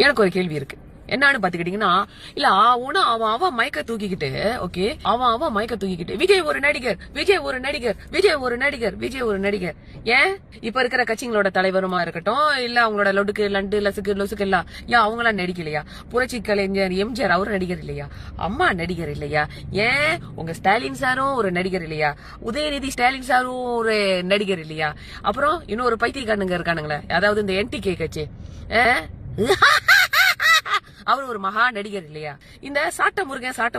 எனக்கு ஒரு கேள்வி இருக்கு. என்னன்னு பாத்துக்கிட்டீங்கன்னா, இல்ல அவன் மயக்க தூக்கிக்கிட்டு, ஓகே, அவன் மயக்க தூக்கிக்கிட்டு விஜய் ஒரு நடிகர், விஜய் ஒரு நடிகர், விஜய் ஒரு நடிகர், விஜய் ஒரு நடிகர். ஏன் இப்ப இருக்கிற கட்சிங்களோட தலைவருமா இருக்கட்டும், இல்ல அவங்களோட லொடுக்கு லண்டு லசுக்கு லொசுக்கு எல்லாம் ஏன் அவங்களாம் நடிக்கலையா? புரட்சி கலைஞர் எம்ஜிஆர் அவரு நடிகர் இல்லையா? அம்மா நடிகர் இல்லையா? ஏன் உங்க ஸ்டாலின் சாரும் ஒரு நடிகர் இல்லையா? உதயநிதி ஸ்டாலின் சாரும் ஒரு நடிகர் இல்லையா? அப்புறம் இன்னொரு பைத்தியக்காரனுங்க இருக்கானுங்களே, அதாவது இந்த NTK கட்சி, அவர் ஒரு மகா நடிகர் இல்லையா? இந்த சாட்ட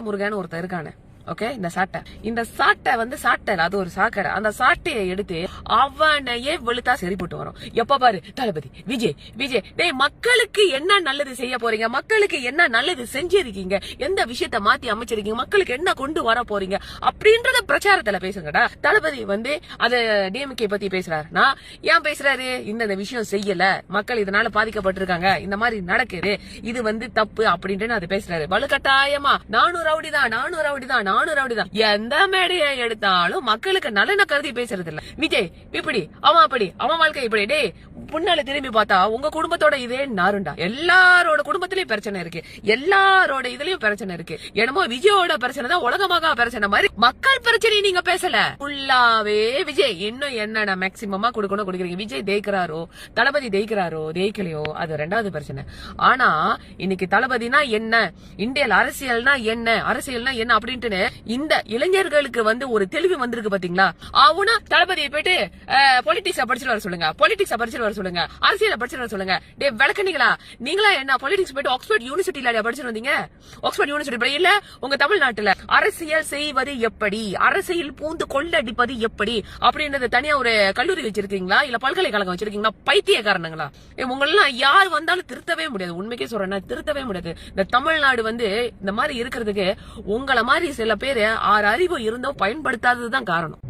முருகன் ஒருத்தர் இருக்கானே, ஓகே, இந்த சாட்டை வந்து சாட்டை, அது ஒரு சாக்கடை. அந்த சாட்டையை எடுத்து அவனையே வெளுத்தா சரி போட்டு வரும். எப்ப பாரு தளபதி விஜய் விஜய். டேய், மக்களுக்கு என்ன நல்லது செய்ய போறீங்க? மக்களுக்கு என்ன நல்லது செஞ்சிருக்கீங்க? எந்த விஷயத்த மாத்தி அமைச்சிருக்கீங்க? மக்களுக்கு என்ன கொண்டு வர போறீங்க அப்படின்றத பிரச்சாரத்துல பேசுங்கடா. தளபதி வந்து அத DMK பத்தி பேசுறாருன்னா ஏன் பேசுறாரு? இந்த விஷயம் செய்யல, மக்கள் இதனால பாதிக்கப்பட்டிருக்காங்க, இந்த மாதிரி நடக்குது, இது வந்து தப்பு அப்படின்ட்டு அது பேசுறாரு. வலுக்கட்டாயமா நானும் ரவுடிதான் எந்த மேடையை எடுத்தாலும் மக்களுக்கு நலனை கருதி பேசுறது இல்ல. விஜய் இப்படி, அவன் அப்படி, அவன் வாழ்க்கை இப்படி. டே, முன்னால திரும்பி பார்த்தா உங்க குடும்பத்தோட இதே நாருண்டா. எல்லாரோட குடும்பத்திலயும் பிரச்சனை இருக்கு, எல்லாரோட இதுலயும் பிரச்சனை இருக்கு. என்னமோ விஜயோட பிரச்சனை தான் உலகமாக பிரச்சனை மாதிரி மக்கள் பிரச்சனை நீங்க பேசல. ஃபுல்லாவே விஜய் இன்னும் என்னென்ன மேக்சிமமா கொடுக்குறீங்க. விஜய் ஜெயிக்கிறாரோ, தளபதி ஜெயிக்கலையோ, அது ரெண்டாவது பிரச்சனை. ஆனா இன்னைக்கு தளபதினா என்ன, இந்தியால அரசியல்னா என்ன அப்படின்ட்டு இந்த இளைஞர்களுக்கு வந்து ஒரு தெளிவு வந்திருக்கு பாத்தீங்களா? அவனா தளபதியை போயிட்டு பொலிட்டிக்ஸ் படிச்சுட்டு வர சொல்லுங்க, அரசியல படிச்சுட்டு வர சொல்லுங்க. டே விளக்குனீங்களா? நீங்களா என்ன பொலிட்டிக்ஸ் போயிட்டு ஆக்ஸ்போர்ட் யூனிவர்சிட்டியில படிச்சுட்டு வந்தீங்க? ஆக்ஸ்போர்ட் யூனிவர்சிட்டி இல்ல, உங்க தமிழ்நாட்டுல அரசியல் செய்வது எப்படி, அரசியல் பூந்து கொள்ளடிப்பது எப்படி அப்படின்றது தனியா ஒரு கல்லூரி வச்சிருக்கீங்களா? இல்ல பல்கலைக்கழகம் வச்சிருக்கீங்களா? பைத்தியக்காரனுங்களா? உங்களெல்லாம் யார் வந்தாலும் திருத்தவே முடியாது. உண்மைக்கே சொல்றேன், திருத்தவே முடியாது. இந்த தமிழ்நாடு வந்து இந்த மாதிரி இருக்கிறதுக்கு உங்களை மாதிரி சில பேரு 6 அறிவு இருந்தோ பயன்படுத்தாததுதான் காரணம்.